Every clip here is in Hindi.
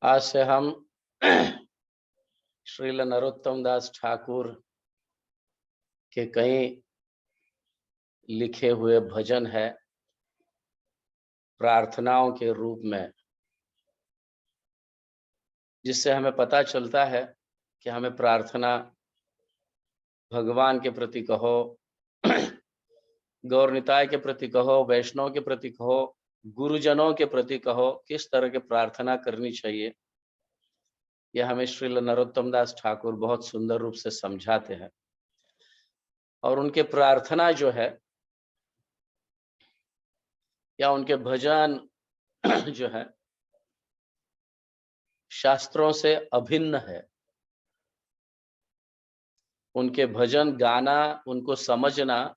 आज से हम श्रील नरोत्तम दास ठाकुर के कई लिखे हुए भजन है प्रार्थनाओं के रूप में, जिससे हमें पता चलता है कि हमें प्रार्थना भगवान के प्रति कहो, गौर निताय के प्रति कहो, वैष्णव के प्रति कहो, गुरुजनों के प्रति कहो, किस तरह की प्रार्थना करनी चाहिए, यह हमें श्रील नरोत्तम दास ठाकुर बहुत सुंदर रूप से समझाते हैं। और उनके प्रार्थना जो है या उनके भजन जो है शास्त्रों से अभिन्न है। उनके भजन गाना, उनको समझना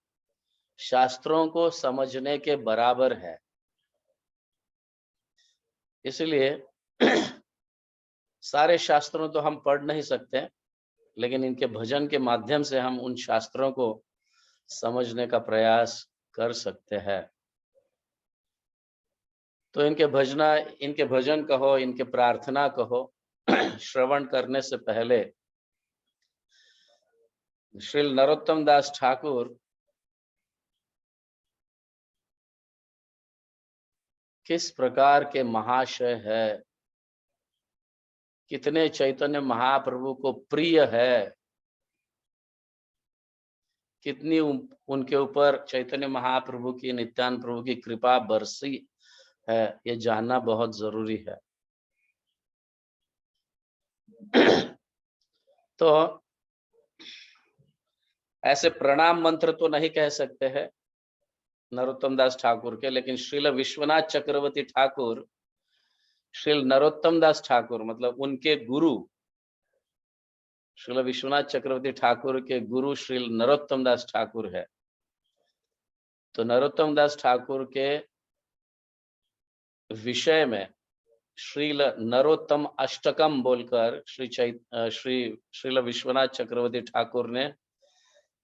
शास्त्रों को समझने के बराबर है। इसलिए सारे शास्त्रों तो हम पढ़ नहीं सकते, लेकिन इनके भजन के माध्यम से हम उन शास्त्रों को समझने का प्रयास कर सकते हैं। तो इनके भजन कहो, इनके प्रार्थना कहो, श्रवण करने से पहले श्री नरोत्तम दास ठाकुर किस प्रकार के महाशय है, कितने चैतन्य महाप्रभु को प्रिय है, कितनी उनके ऊपर चैतन्य महाप्रभु की, नित्यानंद प्रभु की कृपा बरसी है, ये जानना बहुत जरूरी है। तो ऐसे प्रणाम मंत्र तो नहीं कह सकते हैं नरोत्तम दास ठाकुर के, लेकिन श्रील विश्वनाथ चक्रवर्ती ठाकुर श्रील नरोत्तम दास ठाकुर मतलब उनके गुरु, श्रील विश्वनाथ चक्रवर्ती ठाकुर के गुरु श्रील नरोत्तम दास ठाकुर है। तो नरोत्तम दास ठाकुर के विषय में श्रील नरोत्तम अष्टकम बोलकर श्रील विश्वनाथ चक्रवर्ती ठाकुर ने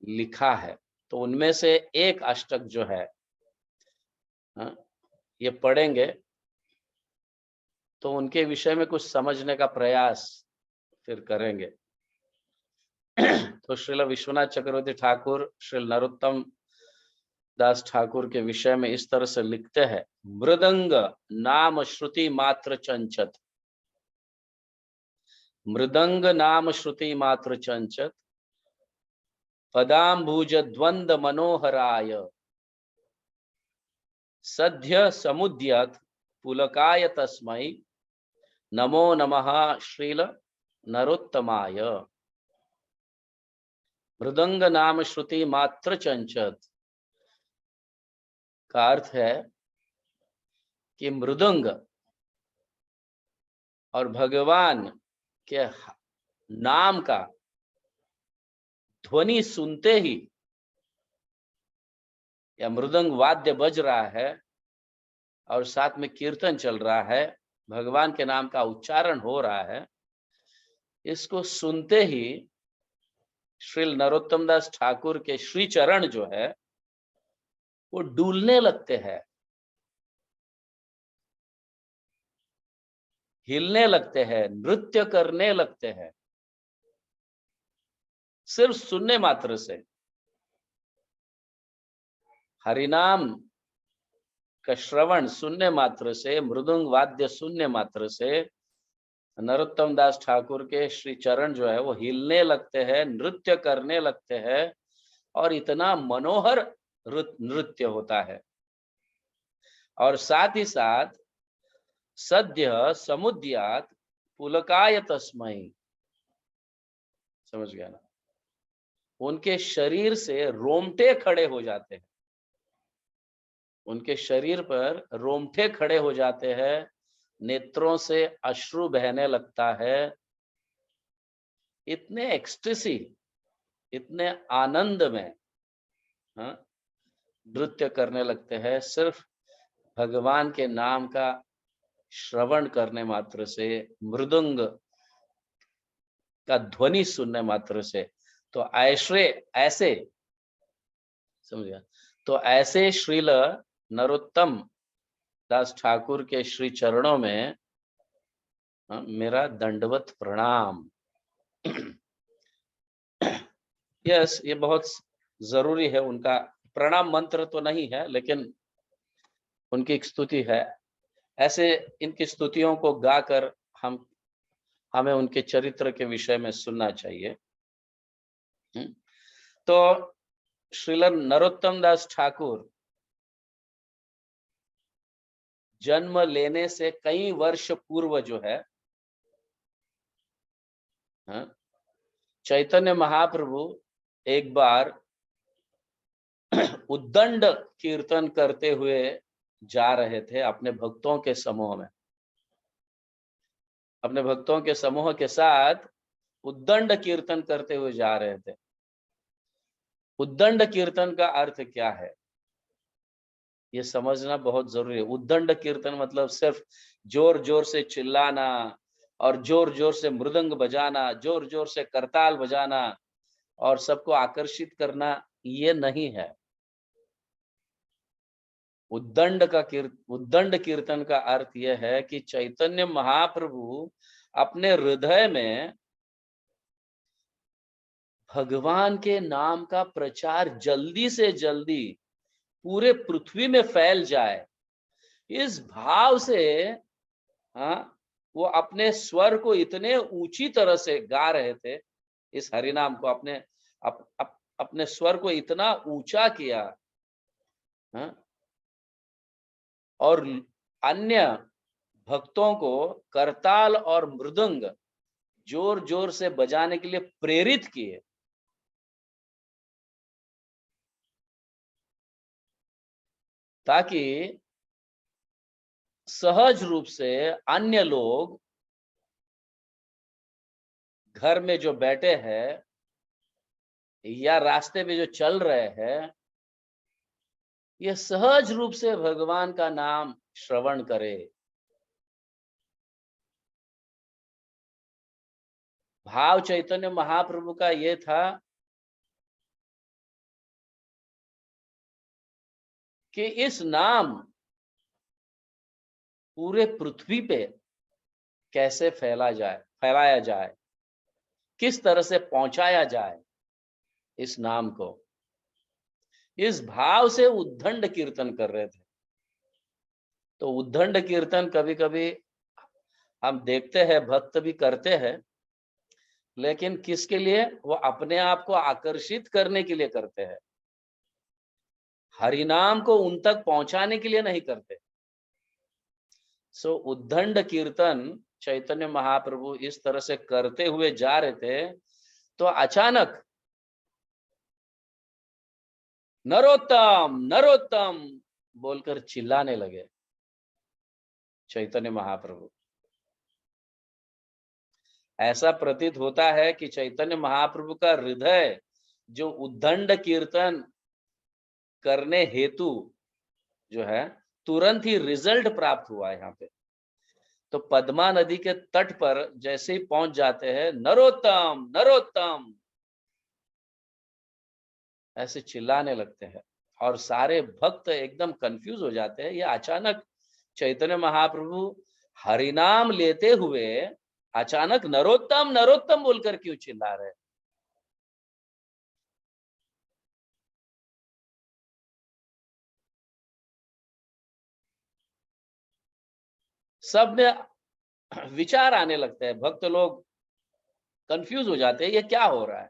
लिखा है। तो उनमें से एक अष्टक जो है ये पढ़ेंगे तो उनके विषय में कुछ समझने का प्रयास फिर करेंगे। तो श्रील विश्वनाथ चक्रवर्ती ठाकुर श्रील नरोत्तम दास ठाकुर के विषय में इस तरह से लिखते हैं। मृदंग नाम श्रुति मात्र चंचत, मृदंग नाम श्रुति मात्र चंचत, पदाम्बुज द्वंद मनोहराय, सद्य समुद्यत पुलकाय तस्मै, नमो नमः श्रील नरोत्तमाय। मृदंग नाम श्रुति मात्र चंचत का अर्थ है कि मृदंग और भगवान के नाम का ध्वनि सुनते ही, या मृदंग वाद्य बज रहा है और साथ में कीर्तन चल रहा है, भगवान के नाम का उच्चारण हो रहा है, इसको सुनते ही श्रील नरोत्तम दास ठाकुर के श्री चरण जो है वो डूलने लगते हैं, हिलने लगते हैं, नृत्य करने लगते हैं, सिर्फ सुनने मात्र से। हरिनाम का श्रवण सुनने मात्र से, मृदंग वाद्य सुनने मात्र से नरोत्तम दास ठाकुर के श्री चरण जो है वो हिलने लगते हैं, नृत्य करने लगते हैं, और इतना मनोहर नृत्य होता है। और साथ ही साथ सद्य समुद्यात पुलकाय तस्मै, समझ गया ना, उनके शरीर से रोमटे खड़े हो जाते हैं, उनके शरीर पर रोमटे खड़े हो जाते हैं, नेत्रों से अश्रु बहने लगता है, इतने एक्सटेसी, इतने आनंद में नृत्य करने लगते हैं, सिर्फ भगवान के नाम का श्रवण करने मात्र से, मृदंग का ध्वनि सुनने मात्र से। तो ऐसे समझ गया, तो ऐसे श्रील नरोत्तम दास ठाकुर के श्री चरणों में मेरा दंडवत प्रणाम। यस, ये बहुत जरूरी है। उनका प्रणाम मंत्र तो नहीं है, लेकिन उनकी एक स्तुति है। ऐसे इनकी स्तुतियों को गाकर हमें उनके चरित्र के विषय में सुनना चाहिए। तो श्रील नरोत्तम दास ठाकुर जन्म लेने से कई वर्ष पूर्व जो है, चैतन्य महाप्रभु एक बार उद्दंड कीर्तन करते हुए जा रहे थे अपने भक्तों के समूह में। अपने भक्तों के समूह के साथ उद्दंड कीर्तन करते हुए जा रहे थे। उद्दंड कीर्तन का अर्थ क्या है, ये समझना बहुत जरूरी है। उद्दंड कीर्तन मतलब सिर्फ जोर जोर से चिल्लाना और जोर जोर से मृदंग बजाना, जोर जोर से करताल बजाना और सबको आकर्षित करना, ये नहीं है। उद्दंड कीर्तन का अर्थ यह है कि चैतन्य महाप्रभु अपने हृदय में भगवान के नाम का प्रचार जल्दी से जल्दी पूरे पृथ्वी में फैल जाए, इस भाव से वो अपने स्वर को इतने ऊंची तरह से गा रहे थे। इस हरिनाम को अपने स्वर को इतना ऊंचा किया, और अन्य भक्तों को करताल और मृदंग जोर जोर से बजाने के लिए प्रेरित किए, ताकि सहज रूप से अन्य लोग घर में जो बैठे हैं या रास्ते में जो चल रहे हैं, ये सहज रूप से भगवान का नाम श्रवण करे। भाव चैतन्य महाप्रभु का ये था कि इस नाम पूरे पृथ्वी पे कैसे फैलाया जाए, किस तरह से पहुंचाया जाए इस नाम को। इस भाव से उद्दंड कीर्तन कर रहे थे। तो उद्दंड कीर्तन कभी कभी हम देखते हैं भक्त भी करते हैं, लेकिन किसके लिए? वो अपने आप को आकर्षित करने के लिए करते हैं, हरिनाम को उन तक पहुंचाने के लिए नहीं करते। सो उद्दंड कीर्तन चैतन्य महाप्रभु इस तरह से करते हुए जा रहे थे, तो अचानक नरोत्तम नरोत्तम बोलकर चिल्लाने लगे चैतन्य महाप्रभु। ऐसा प्रतीत होता है कि चैतन्य महाप्रभु का हृदय जो उद्दंड कीर्तन करने हेतु जो है, तुरंत ही रिजल्ट प्राप्त हुआ है यहाँ पे। तो पद्मा नदी के तट पर जैसे ही पहुंच जाते हैं, नरोत्तम नरोत्तम ऐसे चिल्लाने लगते हैं और सारे भक्त एकदम कंफ्यूज हो जाते हैं। ये अचानक चैतन्य महाप्रभु हरिनाम लेते हुए अचानक नरोत्तम नरोत्तम बोलकर क्यों चिल्ला रहे हैं? सब में विचार आने लगते हैं, भक्त लोग कंफ्यूज हो जाते हैं, ये क्या हो रहा है।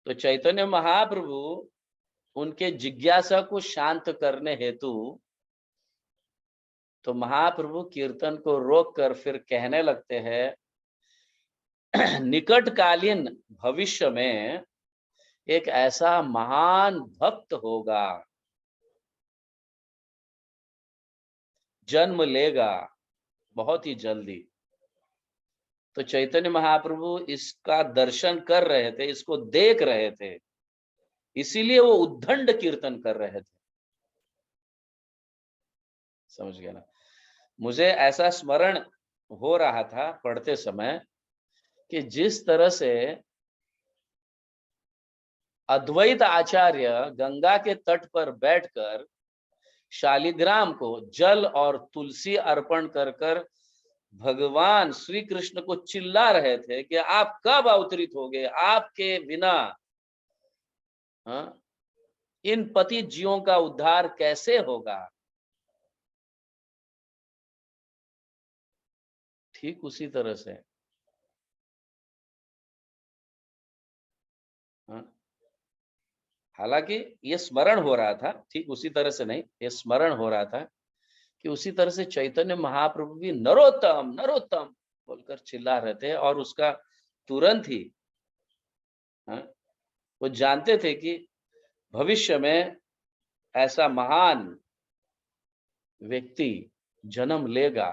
तो चैतन्य महाप्रभु उनके जिज्ञासा को शांत करने हेतु तो महाप्रभु कीर्तन को रोककर फिर कहने लगते हैं, निकटकालीन भविष्य में एक ऐसा महान भक्त होगा, जन्म लेगा बहुत ही जल्दी। तो चैतन्य महाप्रभु इसका दर्शन कर रहे थे, इसको देख रहे थे, इसीलिए वो उद्दंड कीर्तन कर रहे थे। समझ गया ना? मुझे ऐसा स्मरण हो रहा था पढ़ते समय कि जिस तरह से अद्वैत आचार्य गंगा के तट पर बैठकर शालिग्राम को जल और तुलसी अर्पण कर कर भगवान श्री कृष्ण को चिल्ला रहे थे कि आप कब अवतरित होगे, आपके बिना हाँ, इन पतित जीवों का उद्धार कैसे होगा। ठीक उसी तरह से हाँ, हालांकि ये स्मरण हो रहा था, ठीक उसी तरह से नहीं, ये स्मरण हो रहा था कि उसी तरह से चैतन्य महाप्रभु भी नरोत्तम नरोत्तम बोलकर चिल्ला रहे थे, और उसका तुरंत ही हाँ, वो जानते थे कि भविष्य में ऐसा महान व्यक्ति जन्म लेगा।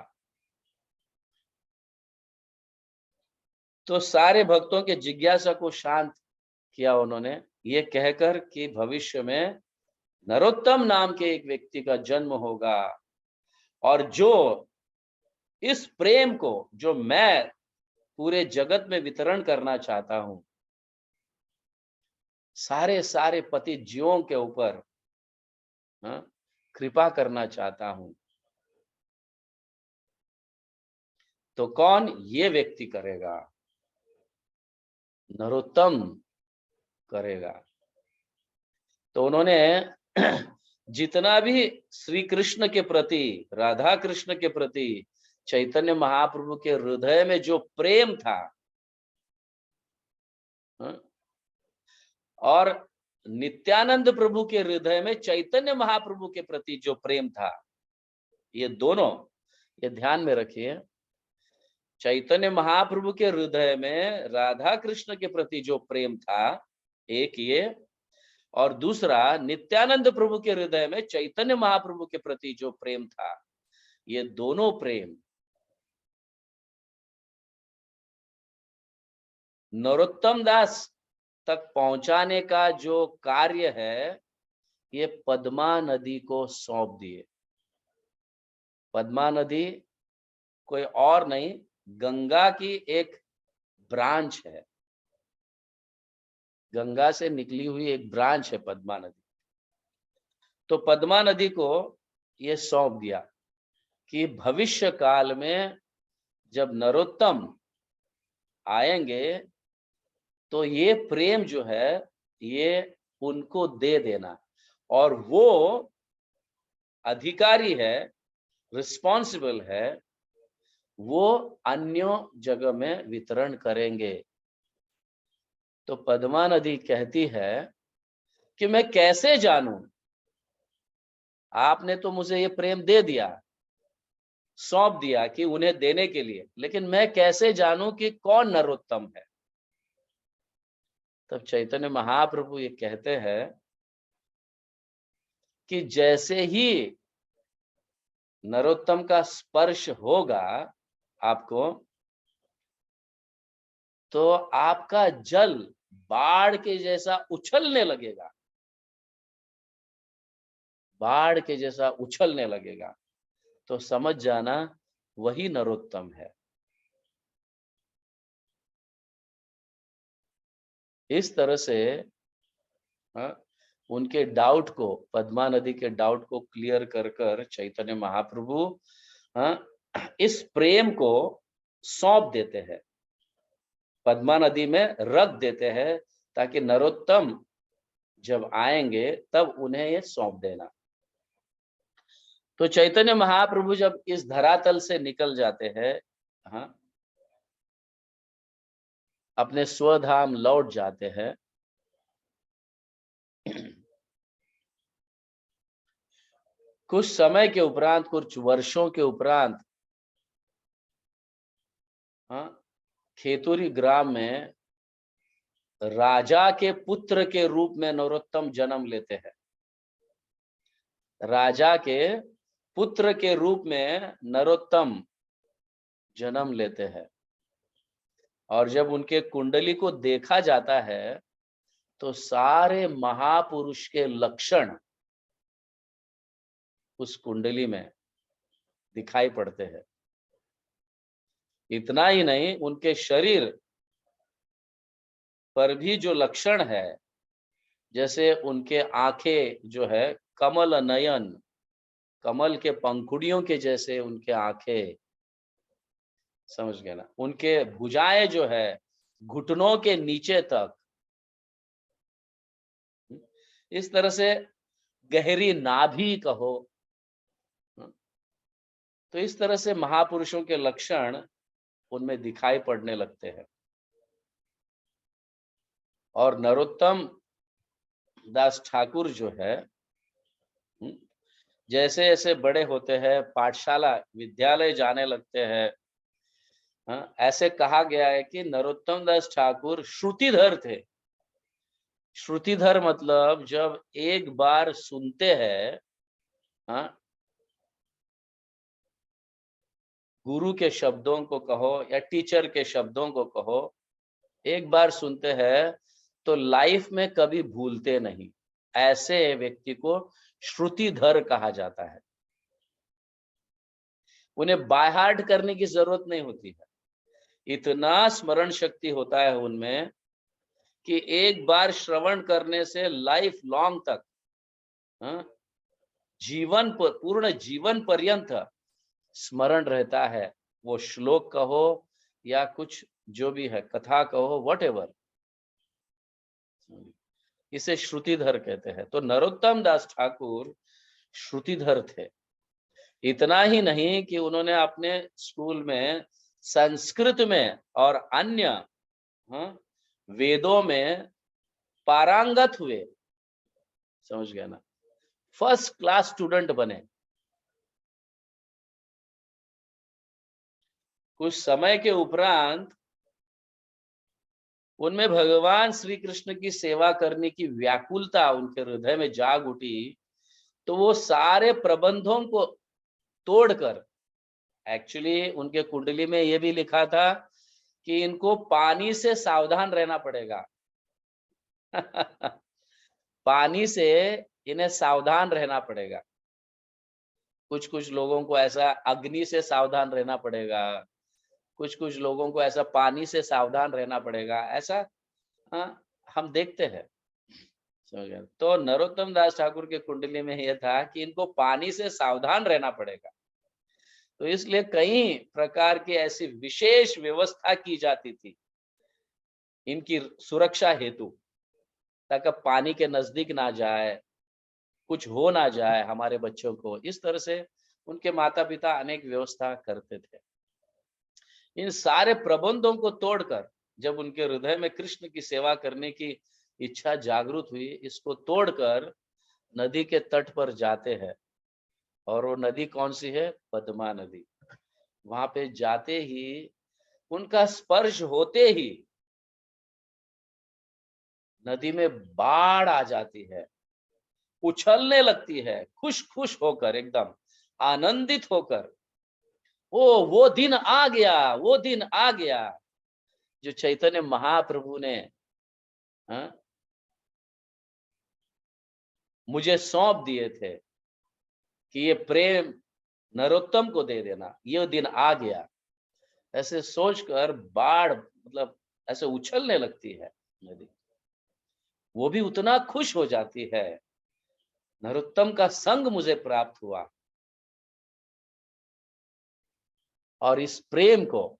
तो सारे भक्तों के जिज्ञासा को शांत किया उन्होंने, ये कहकर कि भविष्य में नरोत्तम नाम के एक व्यक्ति का जन्म होगा, और जो इस प्रेम को जो मैं पूरे जगत में वितरण करना चाहता हूं, सारे सारे पतित जीवों के ऊपर हाँ, कृपा करना चाहता हूं, तो कौन ये व्यक्ति करेगा, नरोत्तम करेगा। तो उन्होंने जितना भी श्री कृष्ण के प्रति, राधा कृष्ण के प्रति चैतन्य महाप्रभु के हृदय में जो प्रेम था हाँ, और नित्यानंद प्रभु के हृदय में चैतन्य महाप्रभु के प्रति जो प्रेम था, ये दोनों, ये ध्यान में रखिए। चैतन्य महाप्रभु के हृदय में राधा कृष्ण के प्रति जो प्रेम था, एक ये, और दूसरा नित्यानंद प्रभु के हृदय में चैतन्य महाप्रभु के प्रति जो प्रेम था, ये दोनों प्रेम नरोत्तम दास तक पहुंचाने का जो कार्य है, ये पद्मा नदी को सौंप दिए। पद्मा नदी कोई और नहीं, गंगा की एक ब्रांच है, गंगा से निकली हुई एक ब्रांच है पद्मा नदी। तो पद्मा नदी को ये सौंप दिया कि भविष्य काल में जब नरोत्तम आएंगे तो ये प्रेम जो है ये उनको दे देना, और वो अधिकारी है, रिस्पॉन्सिबल है, वो अन्य जगह में वितरण करेंगे। तो पद्मा नदी कहती है कि मैं कैसे जानूं, आपने तो मुझे ये प्रेम दे दिया, सौंप दिया कि उन्हें देने के लिए, लेकिन मैं कैसे जानूं कि कौन नरोत्तम है। तब चैतन्य महाप्रभु ये कहते हैं कि जैसे ही नरोत्तम का स्पर्श होगा आपको, तो आपका जल बाढ़ के जैसा उछलने लगेगा, बाढ़ के जैसा उछलने लगेगा। तो समझ जाना वही नरोत्तम है। इस तरह से हाँ, उनके डाउट को, पद्मा नदी के डाउट को क्लियर कर कर चैतन्य महाप्रभु हाँ, इस प्रेम को सौंप देते हैं, पद्मा नदी में रख देते हैं, ताकि नरोत्तम जब आएंगे तब उन्हें ये सौंप देना। तो चैतन्य महाप्रभु जब इस धरातल से निकल जाते हैं, हाँ, अपने स्वधाम लौट जाते हैं, कुछ समय के उपरांत, कुछ वर्षों के उपरांत हाँ, खेतुरी ग्राम में राजा के पुत्र के रूप में नरोत्तम जन्म लेते हैं। राजा के पुत्र के रूप में नरोत्तम जन्म लेते हैं, और जब उनके कुंडली को देखा जाता है तो सारे महापुरुष के लक्षण उस कुंडली में दिखाई पड़ते हैं। इतना ही नहीं, उनके शरीर पर भी जो लक्षण है, जैसे उनके आंखें जो है कमल नयन, कमल के पंखुड़ियों के जैसे उनके आंखें, समझ गए ना, उनके भुजाएं जो है घुटनों के नीचे तक, इस तरह से गहरी नाभि कहो, तो इस तरह से महापुरुषों के लक्षण उनमें दिखाई पड़ने लगते हैं। और नरोत्तम दास ठाकुर जो है, जैसे जैसे बड़े होते हैं, पाठशाला विद्यालय जाने लगते हैं, ऐसे कहा गया है कि नरोत्तम दास ठाकुर श्रुतिधर थे। श्रुतिधर मतलब जब एक बार सुनते हैं, हाँ, गुरु के शब्दों को कहो या टीचर के शब्दों को कहो, एक बार सुनते हैं तो लाइफ में कभी भूलते नहीं। ऐसे व्यक्ति को श्रुतिधर कहा जाता है। उन्हें बाय हार्ट करने की जरूरत नहीं होती है, इतना स्मरण शक्ति होता है उनमें कि एक बार श्रवण करने से लाइफ लॉन्ग तक, पूर्ण जीवन पर्यंत स्मरण रहता है। वो श्लोक कहो या कुछ जो भी है, कथा कहो, व्हाटएवर, इसे श्रुतिधर कहते हैं। तो नरोत्तम दास ठाकुर श्रुतिधर थे। इतना ही नहीं कि उन्होंने अपने स्कूल में संस्कृत में और अन्य वेदों में पारंगत हुए, समझ गया ना, फर्स्ट क्लास स्टूडेंट बने। कुछ समय के उपरांत उनमें भगवान श्री कृष्ण की सेवा करने की व्याकुलता उनके हृदय में जाग उठी। तो वो सारे प्रबंधों को तोड़कर, एक्चुअली उनके कुंडली में ये भी लिखा था कि इनको पानी से सावधान रहना पड़ेगा। पानी से इन्हें सावधान रहना पड़ेगा। कुछ कुछ लोगों को ऐसा अग्नि से सावधान रहना पड़ेगा, कुछ कुछ लोगों को ऐसा पानी से सावधान रहना पड़ेगा, ऐसा हम देखते हैं। समझ गए? तो नरोत्तम दास ठाकुर के कुंडली में यह था कि इनको पानी से सावधान रहना पड़ेगा। तो इसलिए कई प्रकार की ऐसी विशेष व्यवस्था की जाती थी इनकी सुरक्षा हेतु, ताकि पानी के नजदीक ना जाए, कुछ हो ना जाए हमारे बच्चों को। इस तरह से उनके माता पिता अनेक व्यवस्था करते थे। इन सारे प्रबंधों को तोड़कर जब उनके हृदय में कृष्ण की सेवा करने की इच्छा जागृत हुई, इसको तोड़कर नदी के तट पर जाते हैं। और वो नदी कौन सी है? पद्मा नदी। वहां पे जाते ही, उनका स्पर्श होते ही नदी में बाढ़ आ जाती है, उछलने लगती है, खुश खुश होकर, एकदम आनंदित होकर। वो दिन आ गया, वो दिन आ गया जो चैतन्य महाप्रभु ने मुझे सौंप दिए थे कि ये प्रेम नरोत्तम को दे देना, ये दिन आ गया। ऐसे सोचकर बाढ़ मतलब ऐसे उछलने लगती है नदी। वो भी उतना खुश हो जाती है, नरोत्तम का संग मुझे प्राप्त हुआ। और इस प्रेम को,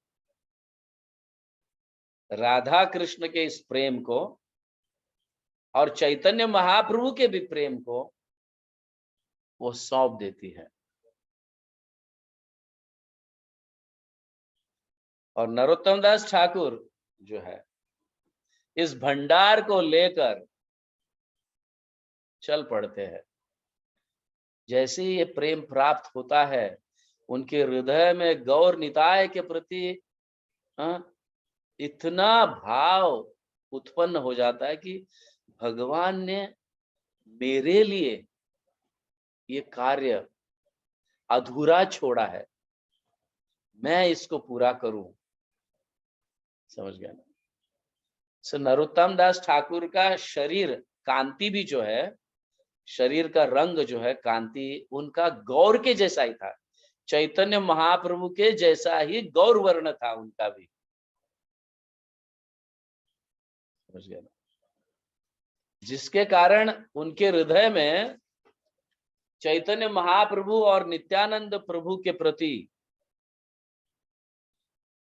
राधा कृष्ण के इस प्रेम को और चैतन्य महाप्रभु के भी प्रेम को वो सौंप देती है। और नरोत्तम दास ठाकुर जो है इस भंडार को लेकर चल पड़ते हैं। जैसे ही ये प्रेम प्राप्त होता है, उनके हृदय में गौर निताय के प्रति इतना भाव उत्पन्न हो जाता है कि भगवान ने मेरे लिए ये कार्य अधूरा छोड़ा है, मैं इसको पूरा करूं। समझ गया ना? सो नरोत्तम दास ठाकुर का शरीर कांति भी जो है, शरीर का रंग जो है, कांति उनका गौर के जैसा ही था। चैतन्य महाप्रभु के जैसा ही गौर वर्ण था उनका भी। समझ गया ना? जिसके कारण उनके हृदय में चैतन्य महाप्रभु और नित्यानंद प्रभु के प्रति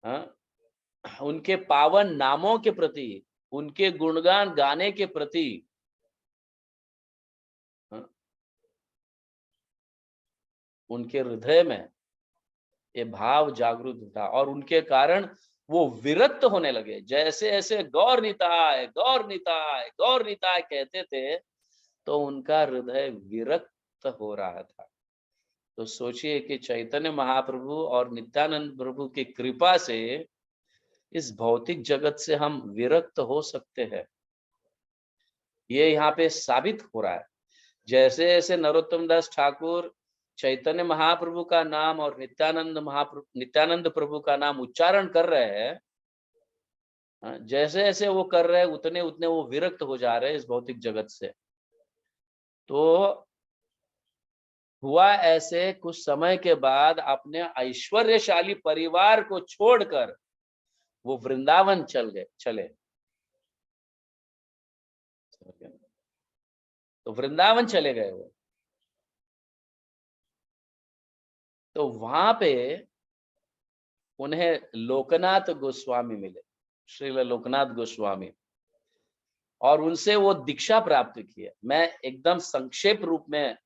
हाँ, उनके पावन नामों के प्रति, उनके गुणगान गाने के प्रति, हाँ, उनके हृदय में ये भाव जागृत था और उनके कारण वो विरक्त होने लगे। जैसे ऐसे गौर निताय, गौर निताय, गौर निताय कहते थे, तो उनका हृदय विरक्त हो रहा था। तो सोचिए कि चैतन्य महाप्रभु और नित्यानंद प्रभु की कृपा से इस भौतिक जगत से हम विरक्त हो सकते हैं, ये यहाँ पे साबित हो रहा है। जैसे जैसे नरोत्तम दास ठाकुर चैतन्य महाप्रभु का नाम और नित्यानंद प्रभु का नाम उच्चारण कर रहे हैं, जैसे जैसे वो कर रहे हैं उतने उतने वो विरक्त हो जा रहे हैं इस भौतिक जगत से। तो हुआ ऐसे, कुछ समय के बाद अपने ऐश्वर्यशाली परिवार को छोड़कर वो वृंदावन चले। तो वृंदावन चले गए वो। तो वहां पे उन्हें लोकनाथ गोस्वामी मिले, श्रील लोकनाथ गोस्वामी, और उनसे वो दीक्षा प्राप्त की है। मैं एकदम संक्षेप रूप में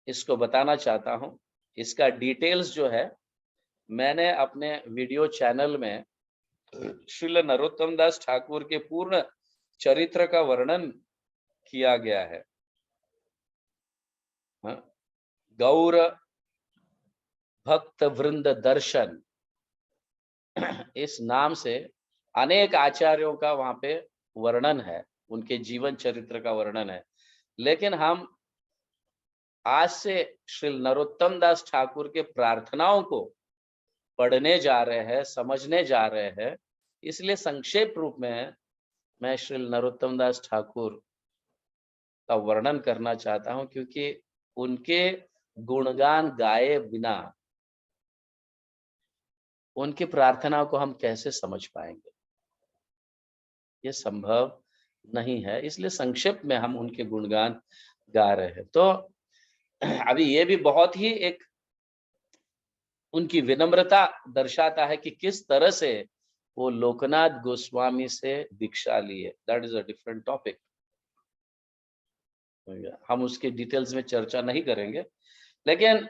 इसको बताना चाहता हूं। इसका डिटेल्स जो है मैंने अपने वीडियो चैनल में श्रील नरोत्तम दास ठाकुर के पूर्ण चरित्र का वर्णन किया गया है। हाँ, गौर भक्त वृंद दर्शन इस नाम से अनेक आचार्यों का वहां पे वर्णन है, उनके जीवन चरित्र का वर्णन है। लेकिन हम आज से श्री नरोत्तम दास ठाकुर के प्रार्थनाओं को पढ़ने जा रहे हैं, समझने जा रहे हैं। इसलिए संक्षेप रूप में मैं श्री नरोत्तम दास ठाकुर का वर्णन करना चाहता हूं, क्योंकि उनके गुणगान गाए बिना उनकी प्रार्थना को हम कैसे समझ पाएंगे, ये संभव नहीं है। इसलिए संक्षेप में हम उनके गुणगान गा रहे हैं। तो अभी ये भी बहुत ही एक उनकी विनम्रता दर्शाता है कि किस तरह से वो लोकनाथ गोस्वामी से दीक्षा लिए। That is a different topic, हम उसके डिटेल्स में चर्चा नहीं करेंगे। लेकिन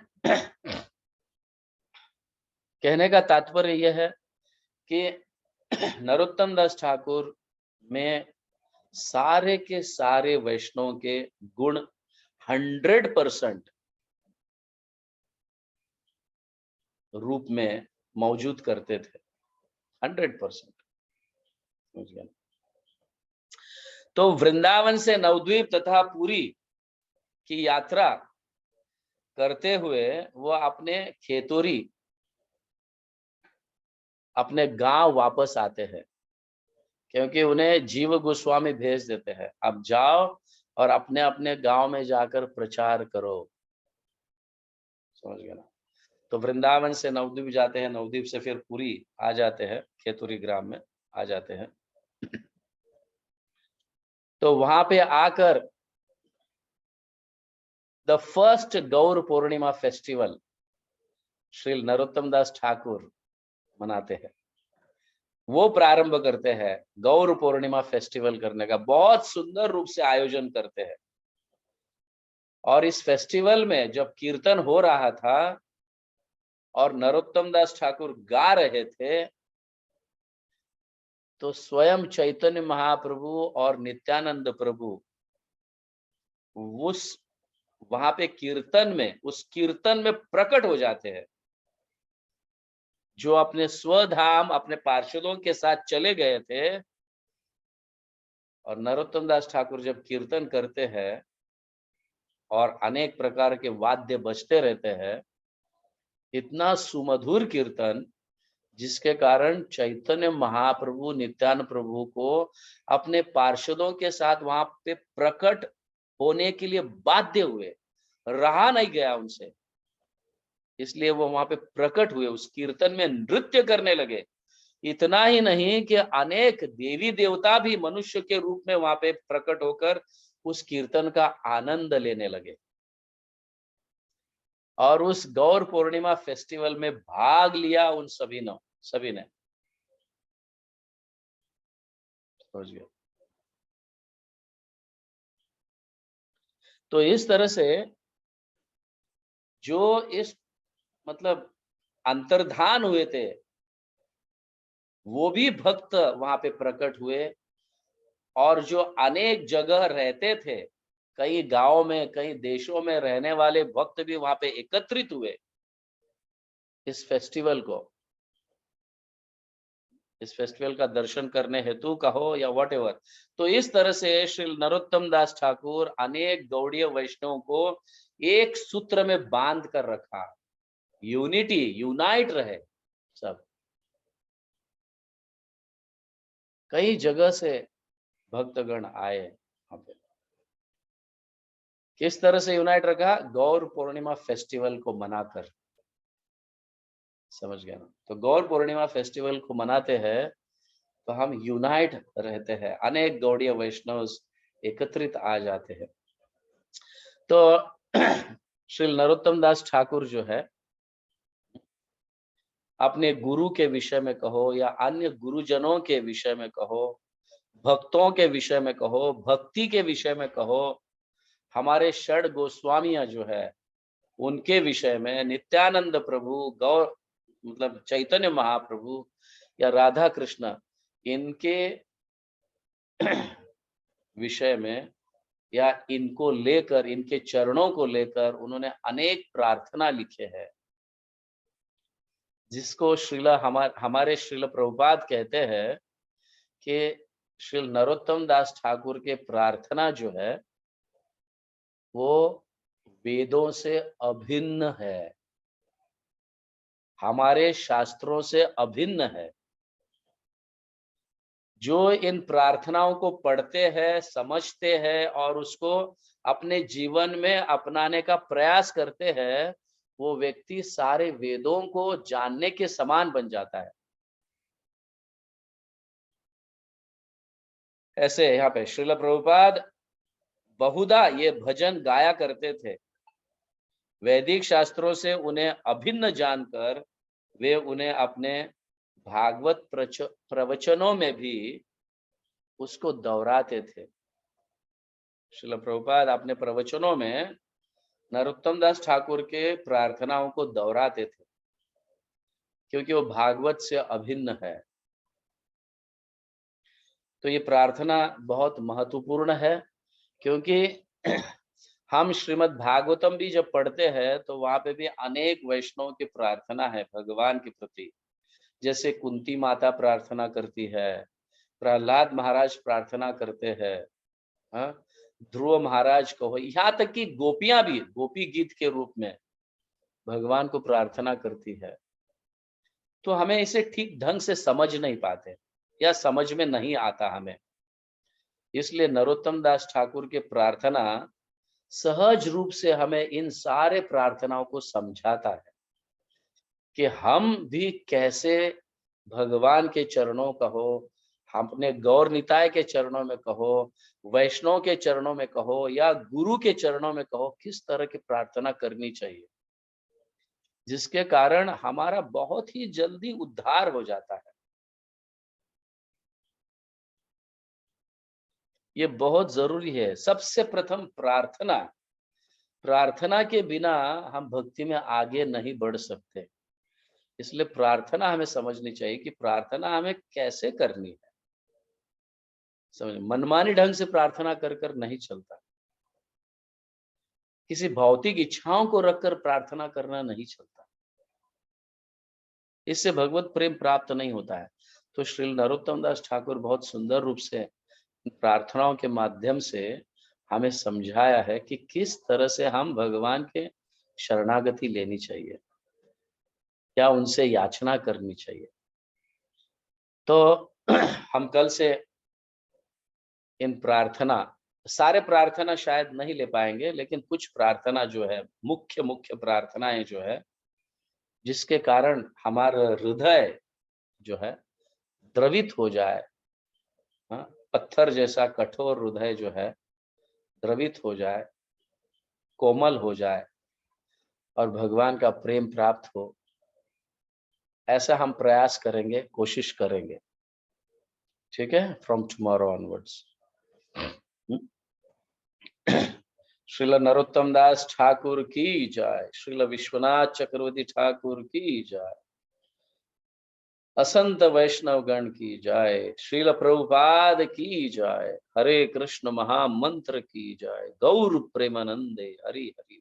कहने का तात्पर्य यह है कि नरोत्तम दास ठाकुर में सारे के सारे वैष्णव के गुण 100% रूप में मौजूद करते थे, 100%। तो वृंदावन से नवद्वीप तथा पुरी की यात्रा करते हुए वो अपने खेतोरी, अपने गांव वापस आते हैं, क्योंकि उन्हें जीव गोस्वामी भेज देते हैं, अब जाओ और अपने अपने गांव में जाकर प्रचार करो। समझ गए ना? तो वृंदावन से नवद्वीप जाते हैं, नवद्वीप से फिर पुरी आ जाते हैं, खेतुरी ग्राम में आ जाते हैं। तो वहां पे आकर the first Gaur Purnima festival Shri Narottam Das Thakur मनाते हैं, वो प्रारंभ करते हैं गौर पूर्णिमा फेस्टिवल करने का, बहुत सुंदर रूप से आयोजन करते हैं। और इस फेस्टिवल में जब कीर्तन हो रहा था और नरोत्तम दास ठाकुर गा रहे थे, तो स्वयं चैतन्य महाप्रभु और नित्यानंद प्रभु उस वहां पे कीर्तन में, उस कीर्तन में प्रकट हो जाते हैं। जो अपने स्वधाम अपने पार्षदों के साथ चले गए थे, और नरोत्तम दास ठाकुर जब कीर्तन करते हैं और अनेक प्रकार के वाद्य बजते रहते हैं, इतना सुमधुर कीर्तन, जिसके कारण चैतन्य महाप्रभु नित्यानंद प्रभु को अपने पार्षदों के साथ वहां पे प्रकट होने के लिए बाध्य हुए, रहा नहीं गया उनसे। इसलिए वो वहां पे प्रकट हुए, उस कीर्तन में नृत्य करने लगे। इतना ही नहीं कि अनेक देवी देवता भी मनुष्य के रूप में वहां पे प्रकट होकर उस कीर्तन का आनंद लेने लगे और उस गौर पूर्णिमा फेस्टिवल में भाग लिया उन सभी ने। समझ गए। तो इस तरह से जो इस मतलब अंतर्धान हुए थे, वो भी भक्त वहां पे प्रकट हुए, और जो अनेक जगह रहते थे, कई गांव में, कई देशों में रहने वाले भक्त भी वहां पे एकत्रित हुए इस फेस्टिवल को, इस फेस्टिवल का दर्शन करने हेतु कहो या वट एवर। तो इस तरह से श्री नरोत्तम दास ठाकुर अनेक गौड़ीय वैष्णवों को एक सूत्र में बांध कर रखा, यूनिटी, यूनाइट रहे सब। कई जगह से भक्तगण आए वहां पे। किस तरह से यूनाइट रखा? गौर पूर्णिमा फेस्टिवल को मनाकर। समझ गया ना? तो गौर पूर्णिमा फेस्टिवल को मनाते हैं तो हम यूनाइट रहते हैं, अनेक गौड़ीय वैष्णव एकत्रित आ जाते हैं। तो श्री नरोत्तम दास ठाकुर जो है, अपने गुरु के विषय में कहो या अन्य गुरुजनों के विषय में कहो, भक्तों के विषय में कहो, भक्ति के विषय में कहो, हमारे षड गोस्वामियां जो है उनके विषय में, नित्यानंद प्रभु, गौर मतलब चैतन्य महाप्रभु या राधा कृष्ण, इनके विषय में या इनको लेकर, इनके चरणों को लेकर उन्होंने अनेक प्रार्थना लिखे हैं, जिसको हमारे श्रील प्रभुपाद कहते हैं कि श्री नरोत्तम दास ठाकुर के प्रार्थना जो है वो वेदों से अभिन्न है, हमारे शास्त्रों से अभिन्न है। जो इन प्रार्थनाओं को पढ़ते हैं, समझते हैं और उसको अपने जीवन में अपनाने का प्रयास करते हैं, वो व्यक्ति सारे वेदों को जानने के समान बन जाता है। ऐसे यहाँ पे श्रील प्रभुपाद बहुधा ये भजन गाया करते थे। वैदिक शास्त्रों से उन्हें अभिन्न जानकर वे उन्हें अपने भागवत प्रवचनों में भी उसको दोहराते थे। श्रील प्रभुपाद अपने प्रवचनों में नरोत्तम दास ठाकुर के प्रार्थनाओं को दोहराते थे, क्योंकि वो भागवत से अभिन्न है। तो ये प्रार्थना बहुत महत्वपूर्ण है, क्योंकि हम श्रीमद् भागवतम भी जब पढ़ते हैं तो वहां पे भी अनेक वैष्णव की प्रार्थना है भगवान के प्रति। जैसे कुंती माता प्रार्थना करती है, प्रहलाद महाराज प्रार्थना करते हैं, हाँ? ध्रुव महाराज कहो, यहाँ तक कि गोपियां भी गोपी गीत के रूप में भगवान को प्रार्थना करती है। तो हमें इसे ठीक ढंग से समझ नहीं पाते या समझ में नहीं आता हमें। इसलिए नरोत्तम दास ठाकुर के प्रार्थना सहज रूप से हमें इन सारे प्रार्थनाओं को समझाता है कि हम भी कैसे भगवान के चरणों कहो, अपने गौर निताय के चरणों में कहो, वैष्णव के चरणों में कहो या गुरु के चरणों में कहो, किस तरह की प्रार्थना करनी चाहिए, जिसके कारण हमारा बहुत ही जल्दी उद्धार हो जाता है। ये बहुत जरूरी है। सबसे प्रथम प्रार्थना, प्रार्थना के बिना हम भक्ति में आगे नहीं बढ़ सकते। इसलिए प्रार्थना हमें समझनी चाहिए कि प्रार्थना हमें कैसे करनी है। समझ, मनमानी ढंग से प्रार्थना कर कर नहीं चलता। किसी भौतिक इच्छाओं को रखकर प्रार्थना करना नहीं चलता। इससे भगवत प्रेम प्राप्त नहीं होता है। तो श्री नरोत्तम दास ठाकुर बहुत सुंदर रूप से प्रार्थनाओं के माध्यम से हमें समझाया है कि किस तरह से हम भगवान के शरणागति लेनी चाहिए, क्या उनसे याचना करनी चाहिए। तो हम कल से इन प्रार्थना, सारे प्रार्थना शायद नहीं ले पाएंगे, लेकिन कुछ प्रार्थना जो है, मुख्य मुख्य प्रार्थनाएं जो है, जिसके कारण हमारा हृदय जो है द्रवित हो जाए, हाँ, पत्थर जैसा कठोर हृदय जो है द्रवित हो जाए, कोमल हो जाए और भगवान का प्रेम प्राप्त हो, ऐसा हम प्रयास करेंगे, कोशिश करेंगे। ठीक है, from tomorrow onwards. Srila Narottam Das Thakur की जय, श्रील विश्वनाथ चक्रवर्ती ठाकुर की जय, असंत वैष्णव गण की जय, श्रील प्रभुपाद की जय, हरे कृष्ण महामंत्र की जय, गौर प्रेमानंदे हरि हरि।